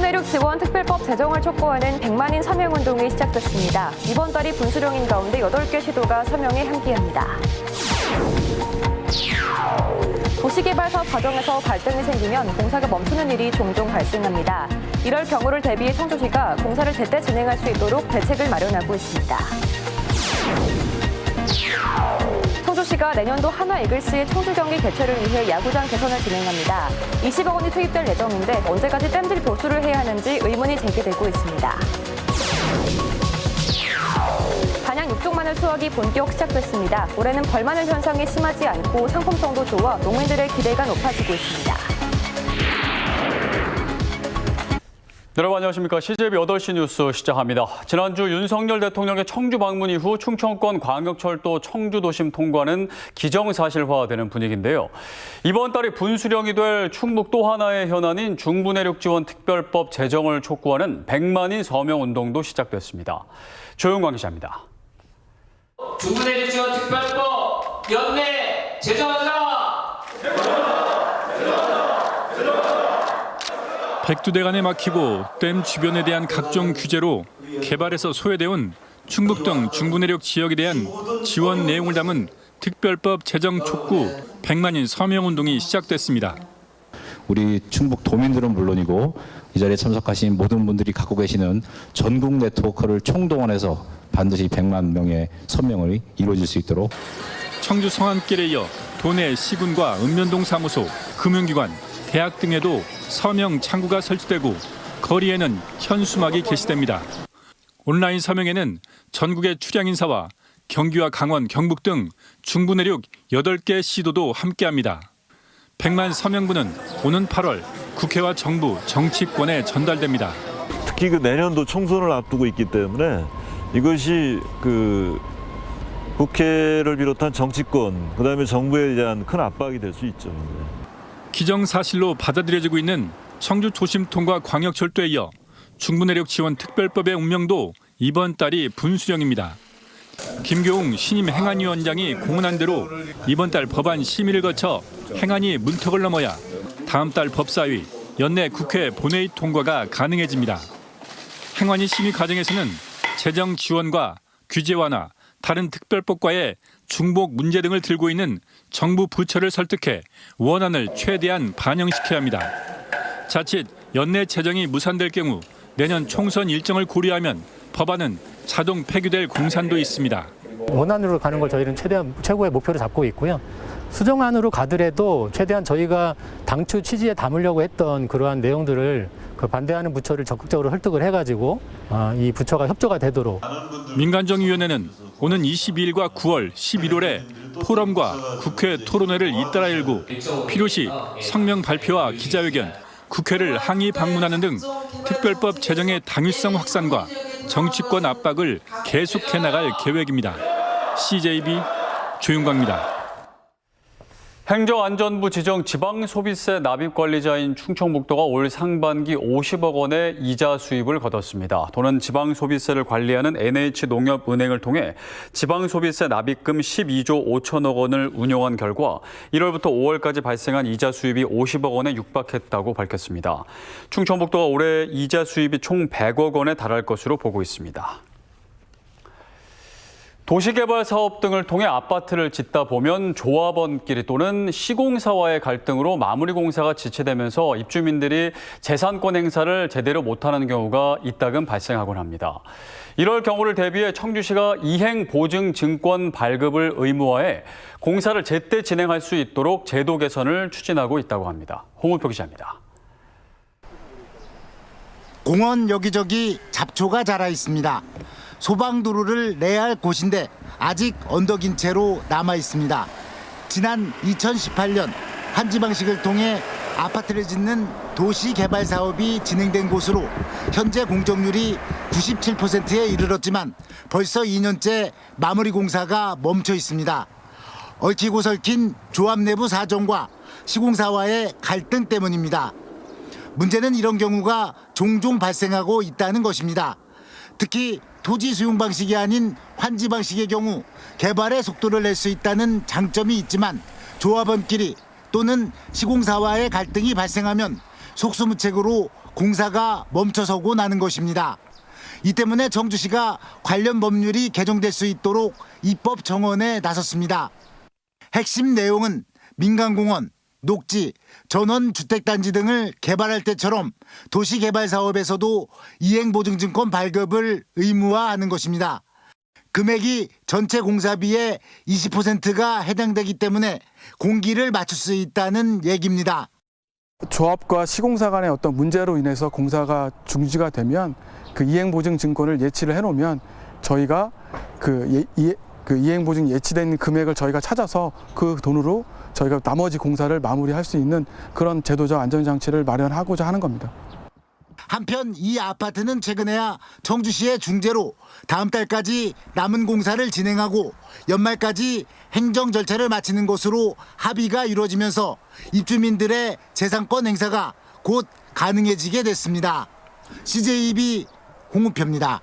중부내륙 지원 특별법 제정을 촉구하는 100만인 서명운동이 시작됐습니다. 이번 달이 분수령인 가운데 8개 시도가 서명에 함께합니다. 도시개발 사업 과정에서 갈등이 생기면 공사가 멈추는 일이 종종 발생합니다. 이럴 경우를 대비해 청주시가 공사를 제때 진행할 수 있도록 대책을 마련하고 있습니다. 청주시가 내년도 한화 이글스의 청주 경기 개최를 위해 야구장 개선을 진행합니다. 20억 원이 투입될 예정인데 언제까지 댐질 보수를 해야 하는지 의문이 제기되고 있습니다. 단양 육종마늘 수확이 본격 시작됐습니다. 올해는 벌마늘 현상이 심하지 않고 상품성도 좋아 농민들의 기대가 높아지고 있습니다. 여러분 안녕하십니까. CJB 8시 뉴스 시작합니다. 지난주 윤석열 대통령의 청주 방문 이후 충청권 광역철도 청주도심 통과는 기정사실화되는 분위기인데요. 이번 달이 분수령이 될 충북 또 하나의 현안인 중부내륙 지원 특별법 제정을 촉구하는 100만인 서명운동도 시작됐습니다. 조용광 기자입니다. 중부내륙 지원 특별법 연내 제정하자! 백두대간에 막히고 댐 주변에 대한 각종 규제로 개발에서 소외되온 충북 등 중부내륙 지역에 대한 지원 내용을 담은 특별법 제정 촉구 100만인 서명운동이 시작됐습니다. 우리 충북 도민들은 물론이고 이 자리에 참석하신 모든 분들이 갖고 계시는 전국 네트워크를 총동원해서 반드시 100만 명의 서명이 이루어질 수 있도록 청주 성안길에 이어 도내 시군과 읍면동 사무소, 금융기관, 대학 등에도 서명 창구가 설치되고 거리에는 현수막이 게시됩니다. 온라인 서명에는 전국의 출향 인사와 경기와 강원, 경북 등 중부내륙 8개 시도도 함께합니다. 100만 서명분은 오는 8월 국회와 정부, 정치권에 전달됩니다. 특히 내년도 총선을 앞두고 있기 때문에 이것이 국회를 비롯한 정치권, 그다음에 정부에 대한 큰 압박이 될 수 있죠. 기정사실로 받아들여지고 있는 청주 도심 통과 광역철도에 이어 중부내륙 지원 특별법의 운명도 이번 달이 분수령입니다. 김교웅 신임 행안위원장이 공언한 대로 이번 달 법안 심의를 거쳐 행안위 문턱을 넘어야 다음 달 법사위, 연내 국회 본회의 통과가 가능해집니다. 행안위 심의 과정에서는 재정 지원과 규제 완화, 다른 특별법과의 중복 문제 등을 들고 있는 정부 부처를 설득해 원안을 최대한 반영시켜야 합니다. 자칫 연내 재정이 무산될 경우 내년 총선 일정을 고려하면 법안은 자동 폐기될 공산도 있습니다. 원안으로 가는 걸 저희는 최대한 최고의 목표로 잡고 있고요. 수정안으로 가더라도 최대한 저희가 당초 취지에 담으려고 했던 그러한 내용들을 반대하는 부처를 적극적으로 설득을 해가지고 이 부처가 협조가 되도록. 민간정의위원회는 오는 22일과 9월, 11월에 포럼과 국회 토론회를 잇따라 열고 필요시 성명 발표와 기자회견, 국회를 항의 방문하는 등 특별법 제정의 당위성 확산과 정치권 압박을 계속해 나갈 계획입니다. CJB 조윤광입니다. 행정안전부 지정 지방소비세 납입관리자인 충청북도가 올 상반기 50억 원의 이자 수입을 거뒀습니다. 도는 지방소비세를 관리하는 NH농협은행을 통해 지방소비세 납입금 12조 5천억 원을 운용한 결과 1월부터 5월까지 발생한 이자 수입이 50억 원에 육박했다고 밝혔습니다. 충청북도가 올해 이자 수입이 총 100억 원에 달할 것으로 보고 있습니다. 도시개발 사업 등을 통해 아파트를 짓다 보면 조합원끼리 또는 시공사와의 갈등으로 마무리 공사가 지체되면서 입주민들이 재산권 행사를 제대로 못하는 경우가 이따금 발생하곤 합니다. 이럴 경우를 대비해 청주시가 이행보증증권 발급을 의무화해 공사를 제때 진행할 수 있도록 제도 개선을 추진하고 있다고 합니다. 홍우표 기자입니다. 공원 여기저기 잡초가 자라 있습니다. 소방도로를 내야 할 곳인데 아직 언덕인 채로 남아 있습니다. 지난 2018년 환지 방식을 통해 아파트를 짓는 도시개발 사업이 진행된 곳으로 현재 공정률이 97%에 이르렀지만 벌써 2년째 마무리 공사가 멈춰 있습니다. 얽히고 설킨 조합 내부 사정과 시공사와의 갈등 때문입니다. 문제는 이런 경우가 종종 발생하고 있다는 것입니다. 특히 토지 수용 방식이 아닌 환지 방식의 경우 개발의 속도를 낼 수 있다는 장점이 있지만 조합원끼리 또는 시공사와의 갈등이 발생하면 속수무책으로 공사가 멈춰서고 나는 것입니다. 이 때문에 청주시가 관련 법률이 개정될 수 있도록 입법 정원에 나섰습니다. 핵심 내용은 민간공원, 녹지, 전원주택단지 등을 개발할 때처럼 도시개발사업에서도 이행보증증권 발급을 의무화하는 것입니다. 금액이 전체 공사비의 20%가 해당되기 때문에 공기를 맞출 수 있다는 얘기입니다. 조합과 시공사 간의 어떤 문제로 인해서 공사가 중지가 되면 그 이행보증증권을 예치를 해놓으면 저희가 그 이행보증 예치된 금액을 저희가 찾아서 그 돈으로 저희가 나머지 공사를 마무리할 수 있는 그런 제도적 안전장치를 마련하고자 하는 겁니다. 한편 이 아파트는 최근에야 청주시의 중재로 다음 달까지 남은 공사를 진행하고 연말까지 행정 절차를 마치는 것으로 합의가 이루어지면서 입주민들의 재산권 행사가 곧 가능해지게 됐습니다. CJB 홍우표입니다.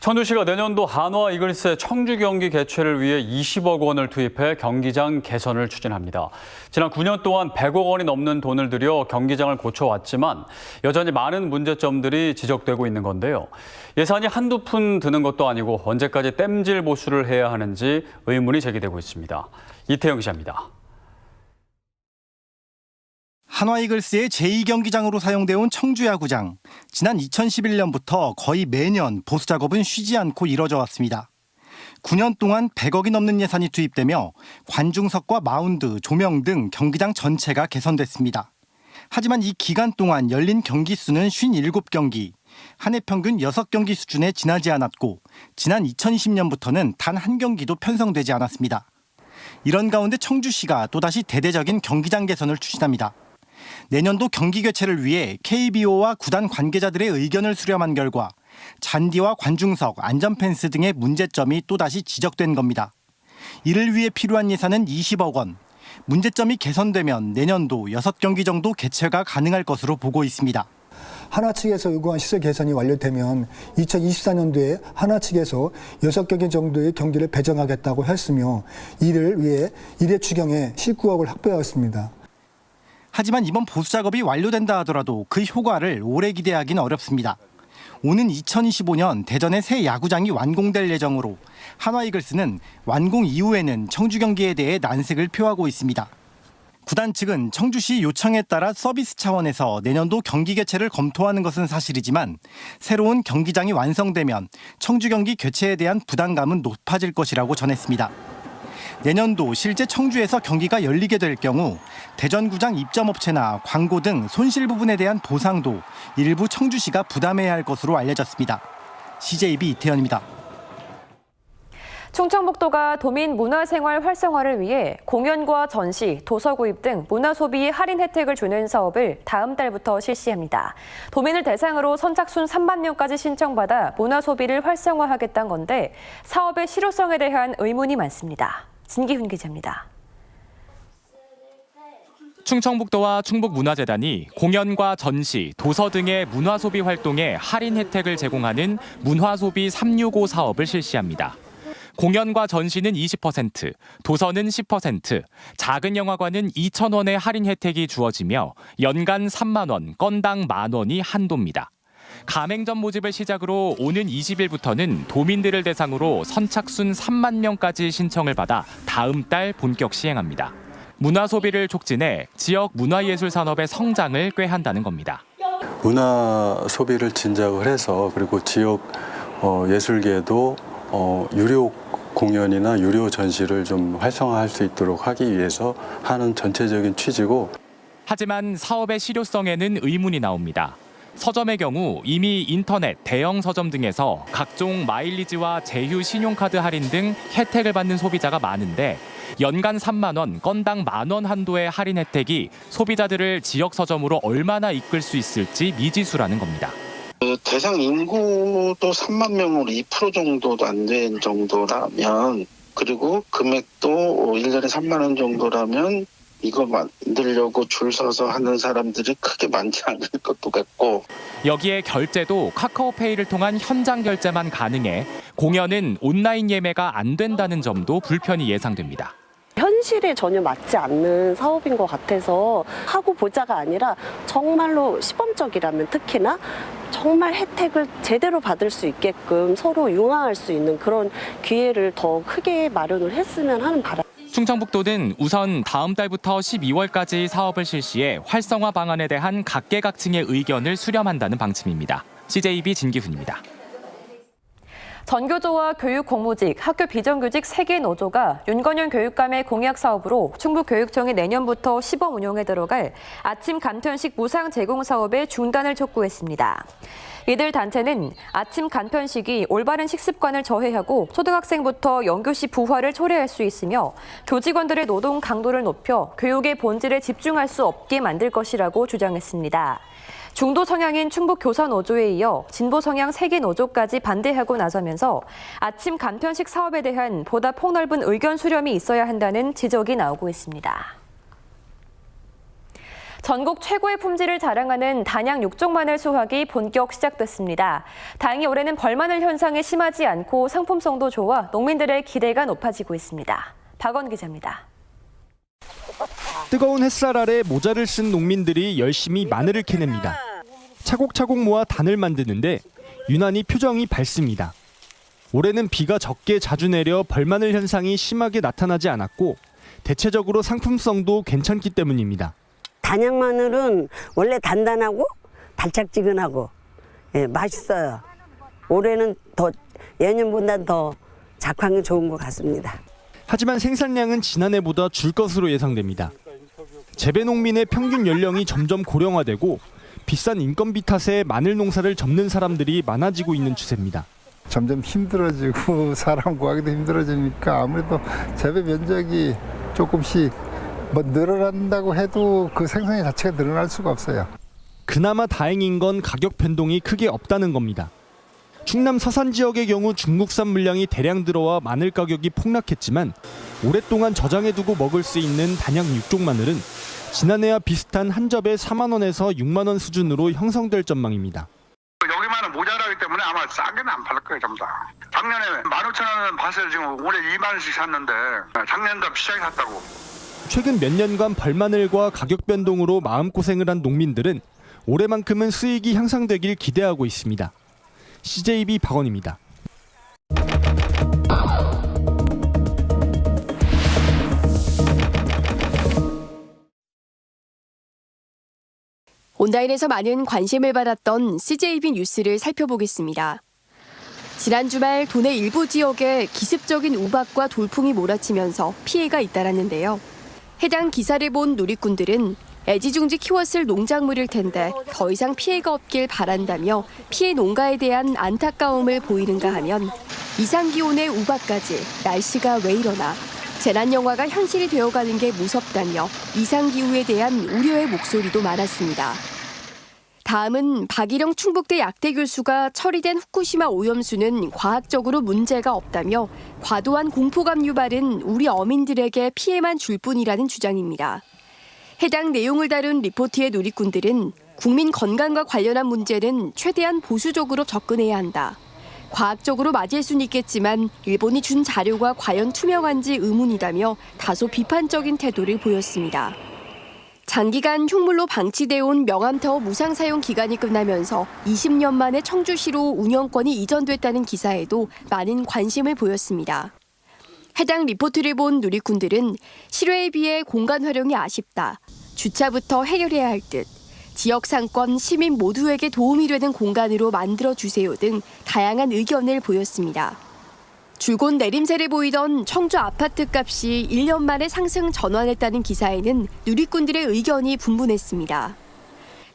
청주시가 내년도 한화 이글스의 청주 경기 개최를 위해 20억 원을 투입해 경기장 개선을 추진합니다. 지난 9년 동안 100억 원이 넘는 돈을 들여 경기장을 고쳐왔지만 여전히 많은 문제점들이 지적되고 있는 건데요. 예산이 한두 푼 드는 것도 아니고 언제까지 땜질 보수를 해야 하는지 의문이 제기되고 있습니다. 이태영 기자입니다. 한화 이글스의 제2경기장으로 사용되어 온 청주야구장. 지난 2011년부터 거의 매년 보수 작업은 쉬지 않고 이뤄져 왔습니다. 9년 동안 100억이 넘는 예산이 투입되며 관중석과 마운드, 조명 등 경기장 전체가 개선됐습니다. 하지만 이 기간 동안 열린 경기 수는 57경기, 한 해 평균 6경기 수준에 지나지 않았고 지난 2020년부터는 단 한 경기도 편성되지 않았습니다. 이런 가운데 청주시가 또다시 대대적인 경기장 개선을 추진합니다. 내년도 경기 개최를 위해 KBO와 구단 관계자들의 의견을 수렴한 결과 잔디와 관중석, 안전펜스 등의 문제점이 또다시 지적된 겁니다. 이를 위해 필요한 예산은 20억 원. 문제점이 개선되면 내년도 6경기 정도 개최가 가능할 것으로 보고 있습니다. 한화 측에서 요구한 시설 개선이 완료되면 2024년도에 한화 측에서 6경기 정도의 경기를 배정하겠다고 했으며 이를 위해 1회 추경에 19억을 확보하였습니다. 하지만 이번 보수 작업이 완료된다 하더라도 그 효과를 오래 기대하기는 어렵습니다. 오는 2025년 대전의 새 야구장이 완공될 예정으로 한화 이글스는 완공 이후에는 청주 경기에 대해 난색을 표하고 있습니다. 구단 측은 청주시 요청에 따라 서비스 차원에서 내년도 경기 개최를 검토하는 것은 사실이지만 새로운 경기장이 완성되면 청주 경기 개최에 대한 부담감은 높아질 것이라고 전했습니다. 내년도 실제 청주에서 경기가 열리게 될 경우 대전구장 입점업체나 광고 등 손실 부분에 대한 보상도 일부 청주시가 부담해야 할 것으로 알려졌습니다. CJB 이태현입니다. 충청북도가 도민 문화생활 활성화를 위해 공연과 전시, 도서 구입 등 문화소비 할인 혜택을 주는 사업을 다음 달부터 실시합니다. 도민을 대상으로 선착순 3만 명까지 신청받아 문화소비를 활성화하겠다는 건데 사업의 실효성에 대한 의문이 많습니다. 진기훈 기자입니다. 충청북도와 충북문화재단이 공연과 전시, 도서 등의 문화소비 활동에 할인 혜택을 제공하는 문화소비 365 사업을 실시합니다. 공연과 전시는 20%, 도서는 10%, 작은 영화관은 2,000원의 할인 혜택이 주어지며 연간 3만 원, 건당 10,000원이 한도입니다. 가맹점 모집을 시작으로 오는 20일부터는 도민들을 대상으로 선착순 3만 명까지 신청을 받아 다음 달 본격 시행합니다. 문화 소비를 촉진해 지역 문화예술 산업의 성장을 꾀한다는 겁니다. 문화 소비를 진작을 해서 그리고 지역 예술계도 유료 공연이나 유료 전시를 좀 활성화할 수 있도록 하기 위해서 하는 전체적인 취지고. 하지만 사업의 실효성에는 의문이 나옵니다. 서점의 경우 이미 인터넷, 대형 서점 등에서 각종 마일리지와 제휴 신용카드 할인 등 혜택을 받는 소비자가 많은데 연간 3만 원, 건당 10,000원 한도의 할인 혜택이 소비자들을 지역 서점으로 얼마나 이끌 수 있을지 미지수라는 겁니다. 대상 인구도 3만 명으로 2% 정도도 안 된 정도라면, 그리고 금액도 1년에 3만 원 정도라면 이거 만들려고 줄 서서 하는 사람들이 크게 많지 않을 것도 같고. 여기에 결제도 카카오페이를 통한 현장 결제만 가능해 공연은 온라인 예매가 안 된다는 점도 불편이 예상됩니다. 현실에 전혀 맞지 않는 사업인 것 같아서 하고 보자가 아니라 정말로 시범적이라면 특히나 정말 혜택을 제대로 받을 수 있게끔 서로 융화할 수 있는 그런 기회를 더 크게 마련을 했으면 하는 바람. 충청북도는 우선 다음 달부터 12월까지 사업을 실시해 활성화 방안에 대한 각계각층의 의견을 수렴한다는 방침입니다. CJB 진기훈입니다. 전교조와 교육공무직, 학교 비정규직 3개 노조가 윤건현 교육감의 공약 사업으로 충북교육청이 내년부터 시범 운영에 들어갈 아침 간편식 무상 제공 사업의 중단을 촉구했습니다. 이들 단체는 아침 간편식이 올바른 식습관을 저해하고 초등학생부터 영교시 부화를 초래할 수 있으며 교직원들의 노동 강도를 높여 교육의 본질에 집중할 수 없게 만들 것이라고 주장했습니다. 중도 성향인 충북교사노조에 이어 진보 성향 3개 노조까지 반대하고 나서면서 아침 간편식 사업에 대한 보다 폭넓은 의견 수렴이 있어야 한다는 지적이 나오고 있습니다. 전국 최고의 품질을 자랑하는 단양 육종마늘 수확이 본격 시작됐습니다. 다행히 올해는 벌마늘 현상이 심하지 않고 상품성도 좋아 농민들의 기대가 높아지고 있습니다. 박원 기자입니다. 뜨거운 햇살 아래 모자를 쓴 농민들이 열심히 마늘을 캐냅니다. 차곡차곡 모아 단을 만드는데 유난히 표정이 밝습니다. 올해는 비가 적게 자주 내려 벌마늘 현상이 심하게 나타나지 않았고 대체적으로 상품성도 괜찮기 때문입니다. 단양 마늘은 원래 단단하고 달짝지근하고 맛있어요. 올해는 더 예년보다 더 작황이 좋은 것 같습니다. 하지만 생산량은 지난해보다 줄 것으로 예상됩니다. 재배 농민의 평균 연령이 점점 고령화되고 비싼 인건비 탓에 마늘 농사를 접는 사람들이 많아지고 있는 추세입니다. 점점 힘들어지고 사람 구하기도 힘들어지니까 아무래도 재배 면적이 조금씩 늘어난다고 해도 그 생산량 자체가 늘어날 수가 없어요. 그나마 다행인 건 가격 변동이 크게 없다는 겁니다. 충남 서산 지역의 경우 중국산 물량이 대량 들어와 마늘 가격이 폭락했지만 오랫동안 저장해두고 먹을 수 있는 단양 육종 마늘은 지난해와 비슷한 한 접에 4만 원에서 6만 원 수준으로 형성될 전망입니다. 여기만은 모자라기 때문에 아마 싸게는 안 팔 거예요, 전부 다. 작년에 15,000원 밭을 지금 올해 2만 원씩 샀는데 작년도 비싸게 샀다고. 최근 몇 년간 벌마늘과 가격 변동으로 마음고생을 한 농민들은 올해만큼은 수익이 향상되길 기대하고 있습니다. CJB 박원입니다. 온라인에서 많은 관심을 받았던 CJB 뉴스를 살펴보겠습니다. 지난 주말 도내 일부 지역에 기습적인 우박과 돌풍이 몰아치면서 피해가 잇따랐는데요. 해당 기사를 본 누리꾼들은 애지중지 키웠을 농작물일 텐데 더 이상 피해가 없길 바란다며 피해 농가에 대한 안타까움을 보이는가 하면 이상기온의 우박까지 날씨가 왜 이러나 재난 영화가 현실이 되어가는 게 무섭다며 이상기후에 대한 우려의 목소리도 많았습니다. 다음은 박일영 충북대 약대 교수가 처리된 후쿠시마 오염수는 과학적으로 문제가 없다며 과도한 공포감 유발은 우리 어민들에게 피해만 줄 뿐이라는 주장입니다. 해당 내용을 다룬 리포트의 누리꾼들은 국민 건강과 관련한 문제는 최대한 보수적으로 접근해야 한다. 과학적으로 맞을 수는 있겠지만 일본이 준 자료가 과연 투명한지 의문이다며 다소 비판적인 태도를 보였습니다. 장기간 흉물로 방치돼 온 명암타워 무상 사용 기간이 끝나면서 20년 만에 청주시로 운영권이 이전됐다는 기사에도 많은 관심을 보였습니다. 해당 리포트를 본 누리꾼들은 실외에 비해 공간 활용이 아쉽다. 주차부터 해결해야 할 듯. 지역 상권, 시민 모두에게 도움이 되는 공간으로 만들어주세요 등 다양한 의견을 보였습니다. 줄곧 내림세를 보이던 청주 아파트 값이 1년 만에 상승 전환했다는 기사에는 누리꾼들의 의견이 분분했습니다.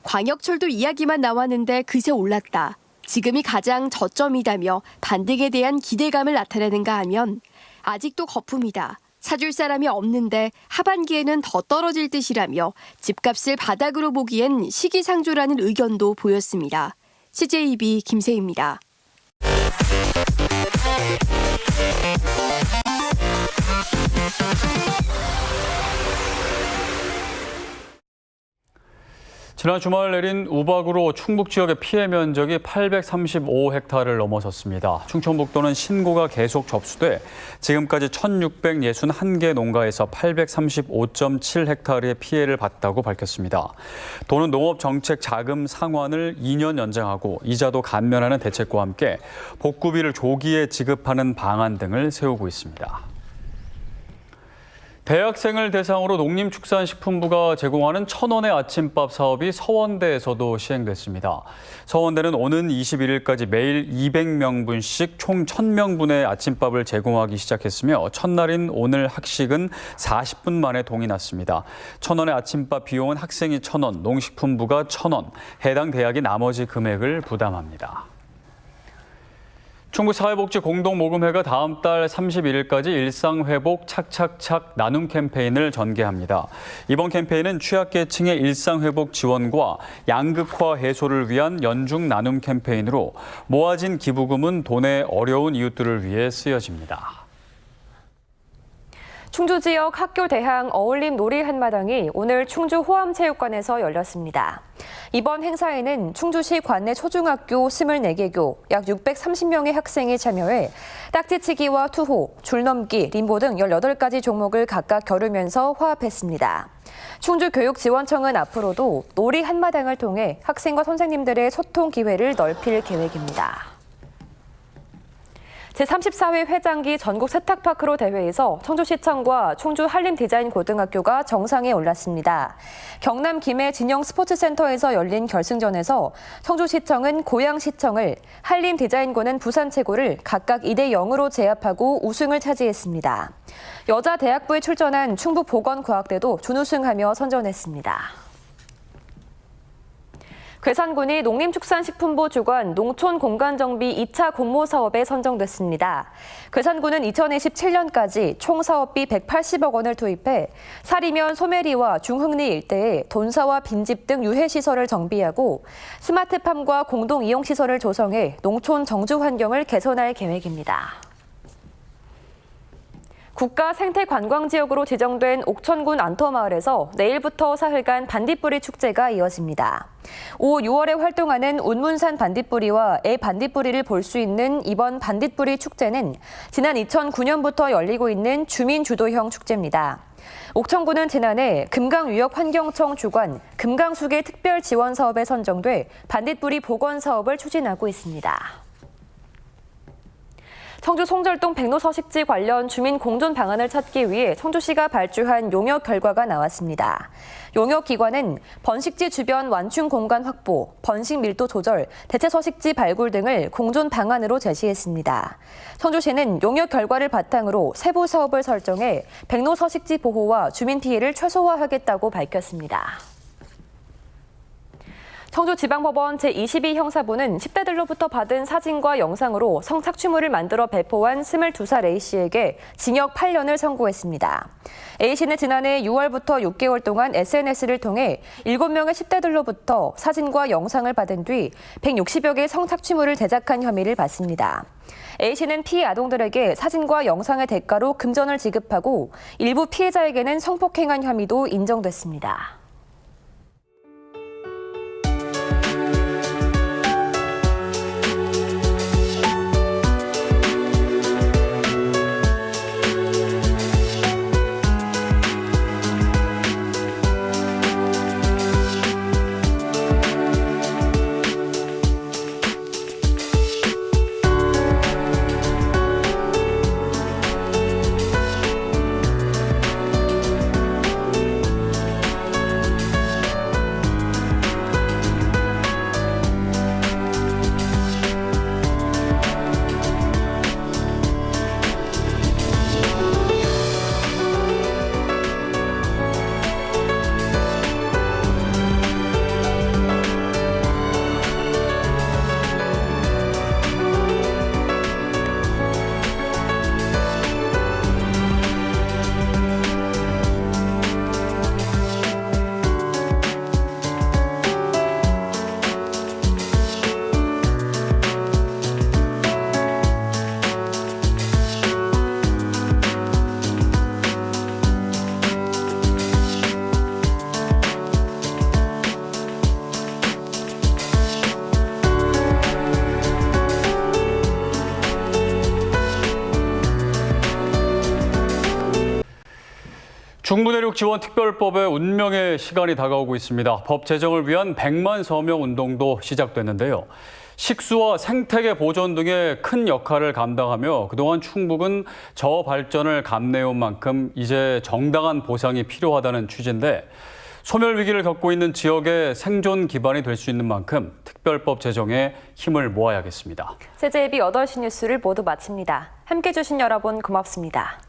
광역철도 이야기만 나왔는데 그새 올랐다. 지금이 가장 저점이다며 반등에 대한 기대감을 나타내는가 하면 아직도 거품이다. 사줄 사람이 없는데 하반기에는 더 떨어질 듯이라며 집값을 바닥으로 보기엔 시기상조라는 의견도 보였습니다. CJB 김세희입니다. 지난 주말 내린 우박으로 충북 지역의 피해 면적이 835헥타르를 넘어섰습니다. 충청북도는 신고가 계속 접수돼 지금까지 1,661개 농가에서 835.7헥타르의 피해를 봤다고 밝혔습니다. 도는 농업정책 자금 상환을 2년 연장하고 이자도 감면하는 대책과 함께 복구비를 조기에 지급하는 방안 등을 세우고 있습니다. 대학생을 대상으로 농림축산식품부가 제공하는 1,000원의 아침밥 사업이 서원대에서도 시행됐습니다. 서원대는 오는 21일까지 매일 200명분씩 총 1,000명분의 아침밥을 제공하기 시작했으며 첫날인 오늘 학식은 40분 만에 동이 났습니다. 1,000원의 아침밥 비용은 학생이 1,000원, 농식품부가 1,000원, 해당 대학이 나머지 금액을 부담합니다. 충북사회복지공동모금회가 다음 달 31일까지 일상회복 착착착 나눔 캠페인을 전개합니다. 이번 캠페인은 취약계층의 일상회복 지원과 양극화 해소를 위한 연중 나눔 캠페인으로 모아진 기부금은 돈의 어려운 이웃들을 위해 쓰여집니다. 충주 지역 학교 대항 어울림 놀이 한마당이 오늘 충주 호암체육관에서 열렸습니다. 이번 행사에는 충주시 관내 초중학교 24개 교, 약 630명의 학생이 참여해 딱지치기와 투호, 줄넘기, 림보 등 18가지 종목을 각각 겨루면서 화합했습니다. 충주교육지원청은 앞으로도 놀이 한마당을 통해 학생과 선생님들의 소통 기회를 넓힐 계획입니다. 제34회 회장기 전국 세탁파크로 대회에서 청주시청과 충주 한림디자인고등학교가 정상에 올랐습니다. 경남 김해 진영스포츠센터에서 열린 결승전에서 청주시청은 고양시청을, 한림디자인고는 부산체고를 각각 2대0으로 제압하고 우승을 차지했습니다. 여자 대학부에 출전한 충북보건과학대도 준우승하며 선전했습니다. 괴산군이 농림축산식품부 주관 농촌공간정비 2차 공모 사업에 선정됐습니다. 괴산군은 2027년까지 총 사업비 180억 원을 투입해 사리면 소메리와 중흥리 일대에 돈사와 빈집 등 유해시설을 정비하고 스마트팜과 공동이용시설을 조성해 농촌 정주 환경을 개선할 계획입니다. 국가 생태관광지역으로 지정된 옥천군 안터마을에서 내일부터 사흘간 반딧불이 축제가 이어집니다. 5, 6월에 활동하는 운문산 반딧불이와 애 반딧불이를 볼 수 있는 이번 반딧불이 축제는 지난 2009년부터 열리고 있는 주민주도형 축제입니다. 옥천군은 지난해 금강유역환경청 주관 금강수계 특별지원사업에 선정돼 반딧불이 복원 사업을 추진하고 있습니다. 청주 송절동 백로서식지 관련 주민 공존 방안을 찾기 위해 청주시가 발주한 용역 결과가 나왔습니다. 용역 기관은 번식지 주변 완충 공간 확보, 번식 밀도 조절, 대체 서식지 발굴 등을 공존 방안으로 제시했습니다. 청주시는 용역 결과를 바탕으로 세부 사업을 설정해 백로서식지 보호와 주민 피해를 최소화하겠다고 밝혔습니다. 청주지방법원 제22형사부는 10대들로부터 받은 사진과 영상으로 성착취물을 만들어 배포한 22살 A씨에게 징역 8년을 선고했습니다. A씨는 지난해 6월부터 6개월 동안 SNS를 통해 7명의 10대들로부터 사진과 영상을 받은 뒤 160여 개의 성착취물을 제작한 혐의를 받습니다. A씨는 피해 아동들에게 사진과 영상의 대가로 금전을 지급하고 일부 피해자에게는 성폭행한 혐의도 인정됐습니다. 중부내륙 지원 특별법의 운명의 시간이 다가오고 있습니다. 법 제정을 위한 100만 서명 운동도 시작됐는데요. 식수와 생태계 보존 등의 큰 역할을 감당하며 그동안 충북은 저발전을 감내해온 만큼 이제 정당한 보상이 필요하다는 취지인데 소멸 위기를 겪고 있는 지역의 생존 기반이 될 수 있는 만큼 특별법 제정에 힘을 모아야겠습니다. CJB 8시 뉴스를 모두 마칩니다. 함께해 주신 여러분 고맙습니다.